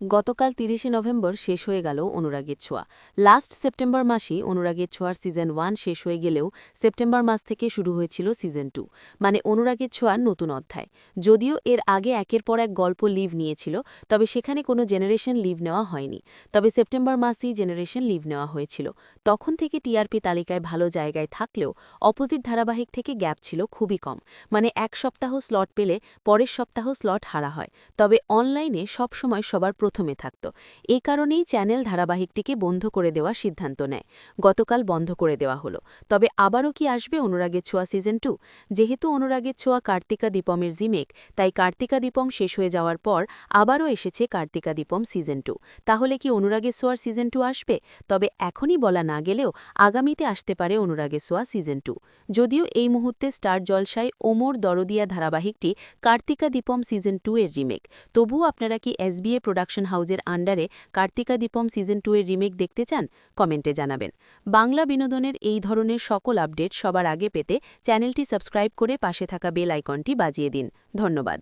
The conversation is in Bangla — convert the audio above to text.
গতকাল ৩০শে নভেম্বর শেষ হয়ে গেল অনুরাগের ছোঁয়া। লাস্ট সেপ্টেম্বর মাসেই অনুরাগের ছোঁয়ার সিজন 1 শেষ হয়ে গেলেও সেপ্টেম্বর মাস থেকে শুরু হয়েছিল সিজন 2, মানে অনুরাগের ছোঁয়ার নতুন অধ্যায়। যদিও এর আগে একের পর এক গল্প লিভ নিয়েছিল, তবে সেখানে কোনো জেনারেশন লিভ নেওয়া হয়নি। তবে সেপ্টেম্বর মাসেই জেনারেশন লিভ নেওয়া হয়েছিল। তখন থেকে টিআরপি তালিকায় ভালো জায়গায় থাকলেও অপোজিট ধারাবাহিক থেকে গ্যাপ ছিল খুবই কম, মানে এক সপ্তাহ স্লট পেলে পরের সপ্তাহ স্লট হারা হয়। তবে অনলাইনে সবসময় সবার প্রথমে থাকত। এই কারণেই চ্যানেল ধারাবাহিকটিকে বন্ধ করে দেওয়ার সিদ্ধান্ত নেয়। গতকাল বন্ধ করে দেওয়া হলো। তবে আবারও কি আসবে অনুরাগের ছোঁয়া সিজন 2? যেহেতু অনুরাগের ছোঁয়া কার্তিকা দীপমের রিমেক, তাই কার্তিকা দীপম শেষ হয়ে যাওয়ার পর আবারও এসেছে কার্তিকা দীপম সিজন 2। তাহলে কি অনুরাগের ছোঁয়ার সিজন 2 আসবে? তবে এখনই বলা না গেলেও আগামীতে আসতে পারে অনুরাগের ছোঁয়া সিজন 2। যদিও এই মুহূর্তে স্টার জলসায় ওমর দরদিয়া ধারাবাহিকটি কার্তিকা দীপম সিজন 2 এর রিমেক। তবুও আপনারা কি এসবিএ প্রোডাকশন হাউসের আন্ডারে কার্তিকা দীপম সিজন 2 এর রিমেক দেখতে চান? কমেন্টে জানাবেন। বাংলা বিনোদনের এই ধরনের সকল আপডেট সবার আগে পেতে চ্যানেলটি সাবস্ক্রাইব করে পাশে থাকা বেল আইকনটি বাজিয়ে দিন। ধন্যবাদ।